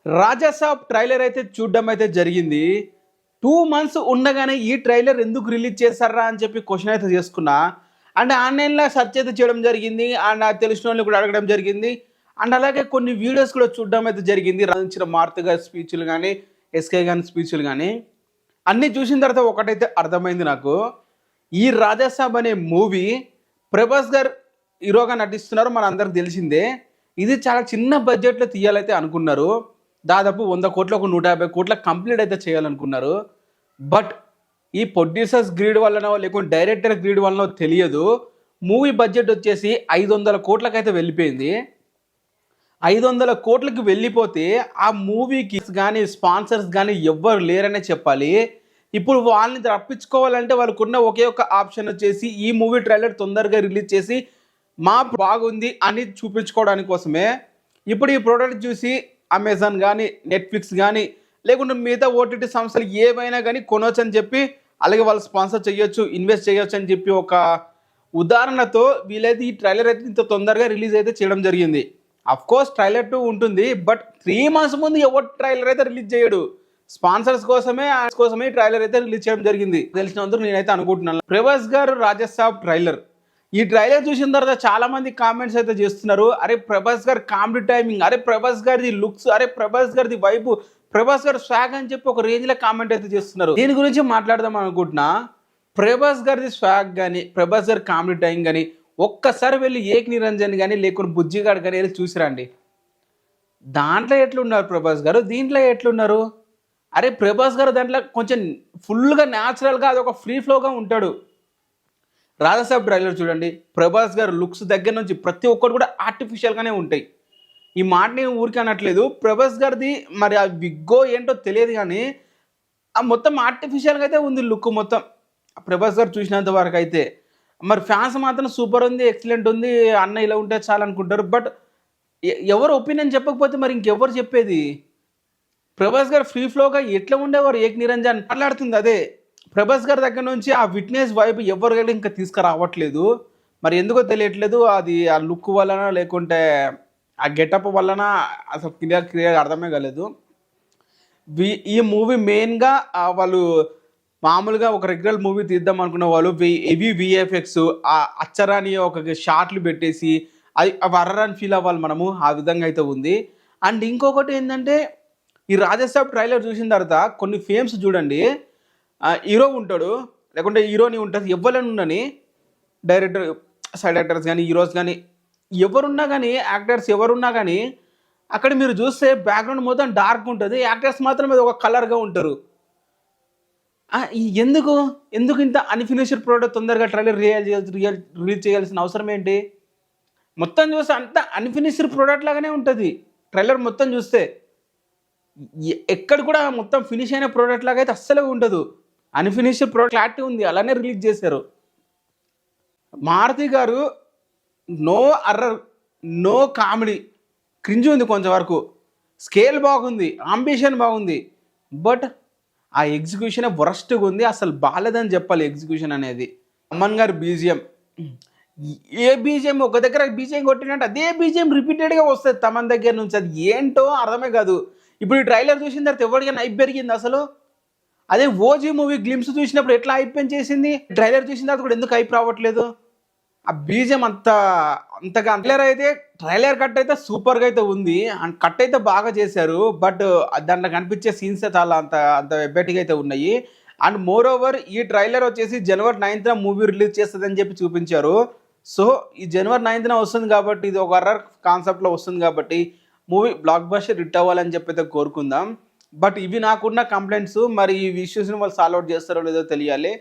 Raja Saab trailer అయితే చూడడం అయితే జరిగింది. 2 మంత్స్ ఉండగానే ఈ ట్రైలర్ ఎందుకు రిలీజ్ చేశారా అని చెప్పి క్వెషన్ అయితే చేసుకున్నా. అండ్ ఆన్‌లైన్‌లో సెర్చ్ అయితే చేయడం జరిగింది. అండ్ నాకు తెలిసినోళ్ళని కూడా అడగడం జరిగింది. అండ్ అలాగే కొన్ని వీడియోస్ కూడా చూడడం అయితే జరిగింది. రచించిన మారుతి గారి స్పీచ్‌లు గాని, ఎస్‌కే గాని స్పీచ్‌లు గాని అన్నీ చూసిన తర్వాత ఒకటైతే అర్థమైంది నాకు. ఈ రాజాసాబ్ అనే మూవీ ప్రభాస్ గారు హీరోగా నటిస్తున్నారు మనందరికి తెలిసిందే. ఇది చాలా చిన్న బడ్జెట్‌లో తీయాలైతే అనుకున్నారు. దాదాపు 100 కోట్లు, ఒక 150 కోట్ల కంప్లీట్ అయితే చేయాలనుకున్నారు. బట్ ఈ ప్రొడ్యూసర్స్ గ్రీడ్ వల్లనో లేకుంటే డైరెక్టర్ గ్రీడ్ వల్లనో తెలియదు. మూవీ బడ్జెట్ వచ్చేసి 500 కోట్లకైతే వెళ్ళిపోయింది. 500 కోట్లకి వెళ్ళిపోతే ఆ మూవీకి కానీ స్పాన్సర్స్ కానీ ఎవ్వరు లేరనే చెప్పాలి. ఇప్పుడు వాళ్ళని రప్పించుకోవాలంటే వాళ్ళకున్న ఒకే ఒక ఆప్షన్ వచ్చేసి ఈ మూవీ ట్రైలర్ తొందరగా రిలీజ్ చేసి మా బాగుంది అని చూపించుకోవడానికి కోసమే. ఇప్పుడు ఈ ప్రోడక్ట్ చూసి అమెజాన్ కానీ, నెట్ఫ్లిక్స్ కానీ, లేకుంటే మిగతా ఓటీటీ సంస్థలు ఏవైనా కానీ కొనవచ్చు అని చెప్పి, అలాగే వాళ్ళు స్పాన్సర్ చేయొచ్చు, ఇన్వెస్ట్ చేయొచ్చు అని చెప్పి ఒక ఉదాహరణతో వీలైతే ఈ ట్రైలర్ అయితే ఇంత తొందరగా రిలీజ్ అయితే చేయడం జరిగింది. కోర్స్ ట్రైలర్ 2 ఉంటుంది. బట్ 3 మంత్స్ ముందు ఎవరు ట్రైలర్ అయితే రిలీజ్ చేయడు. స్పాన్సర్స్ కోసమే ట్రైలర్ అయితే రిలీజ్ చేయడం జరిగింది తెలిసినందుకు నేనైతే అనుకుంటున్నాను. ప్రభాస్ గారు రాజాసాబ్ ట్రైలర్, ఈ ట్రైలర్ చూసిన తర్వాత చాలా మంది కామెంట్స్ అయితే చేస్తున్నారు. అరే ప్రభాస్ గారి కామెడీ టైమింగ్, అరే ప్రభాస్ గారిది లుక్స్, అరే ప్రభాస్ గారిది వైపు, ప్రభాస్ గారి స్వాగ్ అని చెప్పి ఒక రేంజ్లో కామెంట్ అయితే చేస్తున్నారు. దీని గురించి మాట్లాడదాం అనుకుంటున్నా. ప్రభాస్ గారిది స్వాగ్ కానీ, ప్రభాస్ గారి కామెడీ టైమింగ్ కానీ ఒక్కసారి వెళ్ళి ఏక్ నిరంజన్ కానీ లేకుంటే బుజ్జిగాడు కానీ వెళ్ళి చూసిరండి. దాంట్లో ఎట్లున్నారు ప్రభాస్ గారు, దీంట్లో ఎట్లున్నారు? అరే ప్రభాస్ గారు దాంట్లో కొంచెం ఫుల్గా న్యాచురల్గా అదొక ఫ్రీ ఫ్లోగా ఉంటాడు. రాజాసాబ్ ట్రైలర్ చూడండి, ప్రభాస్ గారు లుక్స్ దగ్గర నుంచి ప్రతి ఒక్కరు కూడా ఆర్టిఫిషియల్గానే ఉంటాయి. ఈ మాట నేను ఊరికి అనట్లేదు. ప్రభాస్ గారిది మరి ఆ విగ్గో ఏంటో తెలియదు కానీ ఆ మొత్తం ఆర్టిఫిషియల్గా అయితే ఉంది లుక్ మొత్తం ప్రభాస్ గారు చూసినంత వరకు అయితే. మరి ఫ్యాన్స్ మాత్రం సూపర్ ఉంది, ఎక్సలెంట్ ఉంది, అన్న ఇలా ఉంటే చాలా అనుకుంటారు. బట్ ఎవరు ఒపీనియన్ చెప్పకపోతే మరి ఇంకెవరు చెప్పేది? ప్రభాస్ గారు ఫ్రీ ఫ్లోగా ఎట్లా ఉండేవారు ఏక్ నిరంజన్ మాట్లాడుతుంది అదే. ప్రభాస్ గారి దగ్గర నుంచి ఆ విట్నెస్ వైపు ఎవరు ఇంకా తీసుకురావట్లేదు. మరి ఎందుకో తెలియట్లేదు. అది ఆ లుక్ వలన లేకుంటే ఆ గెటప్ వలన అసలు క్లియర్ అర్థమే కాలేదు. ఈ మూవీ మెయిన్గా వాళ్ళు మామూలుగా ఒక రెగ్యులర్ మూవీ తీద్దాం అనుకున్న వాళ్ళు హెవీ విఎఫ్ఎక్స్ ఆ అచ్చరాని ఒక షార్ట్లు పెట్టేసి అది అర్రని ఫీల్ అవ్వాలి మనము. ఆ విధంగా అయితే ఉంది. అండ్ ఇంకొకటి ఏంటంటే ఈ రాజాసాబ్ ట్రైలర్ చూసిన తర్వాత కొన్ని ఫేమ్స్ చూడండి, హీరో ఉంటాడు లేకుంటే హీరోని ఉంటుంది, ఎవరైనా ఉండని డైరెక్టర్ సైడ్ యాక్టర్స్ కానీ హీరోస్ కానీ ఎవరున్నా కానీ యాక్టర్స్ ఎవరున్నా కానీ అక్కడ మీరు చూస్తే బ్యాక్గ్రౌండ్ మొత్తం డార్క్ ఉంటుంది, యాక్టర్స్ మాత్రం అది ఒక కలర్గా ఉంటారు. ఎందుకు ఇంత అన్ఫినిష్డ్ ప్రోడక్ట్ తొందరగా ట్రైలర్ రిలీజ్ చేయాల్సిన అవసరం ఏంటి? మొత్తం చూస్తే అంత అన్ఫినిష్డ్ ప్రోడక్ట్ లాగానే ఉంటుంది ట్రైలర్ మొత్తం చూస్తే. ఎక్కడ కూడా మొత్తం ఫినిష్ అయిన ప్రోడక్ట్ లాగా అయితే అస్సలు ఉండదు. అన్ఫినిష్డ్ ప్రోడక్ట్ క్లారిటీ ఉంది, అలానే రిలీజ్ చేశారు. మారుతి గారు నో అర్రర్, నో కామెడీ, క్రింజ్ ఉంది కొంచెం వరకు, స్కేల్ బాగుంది, అంబిషన్ బాగుంది. బట్ ఆ ఎగ్జిక్యూషన్ వరస్ట్గా ఉంది, అసలు బాలేదని చెప్పాలి ఎగ్జిక్యూషన్ అనేది. అమ్మన్ గారు బీజిఎం, ఏ బీజిఎం ఒక దగ్గర బీజిఎం కొట్టినట్టు అదే బీజిఎం రిపీటెడ్గా వస్తుంది తమన్ దగ్గర నుంచి. అది ఏంటో అర్థమే కాదు. ఇప్పుడు ఈ ట్రైలర్ చూసిన తర్వాత ఎవరికైనా హైప్ పెరిగింది అసలు? అదే ఓజీ మూవీ గ్లిమ్స్ చూసినప్పుడు ఎట్లా హైప్ పెంచేసింది, ట్రైలర్ చూసిన తర్వాత కూడా ఎందుకు హైప్ రావట్లేదు? ఆ బీజిఎం అంతగా ట్రైలర్ కట్ అయితే సూపర్గా అయితే ఉంది, అండ్ కట్ అయితే బాగా చేశారు. బట్ దాంట్లో కనిపించే సీన్స్ చాలా అంత ఎబ్బెట్టిగా అయితే ఉన్నాయి. అండ్ మోర్ ఓవర్ ఈ ట్రైలర్ వచ్చేసి January 9th మూవీ రిలీజ్ చేస్తుందని చెప్పి చూపించారు. సో ఈ January 9th వస్తుంది కాబట్టి ఇది ఒక అర్రర్ కాన్సెప్ట్లో వస్తుంది కాబట్టి మూవీ బ్లాక్ బస్టర్ హిట్ అవ్వాలని చెప్పి అయితే కోరుకుందాం. బట్ ఇవి నాకున్న కంప్లైంట్స్. మరి ఈ ఇష్యూస్ని వాళ్ళు సాల్వ్ అవుట్ చేస్తారో లేదో తెలియాలి.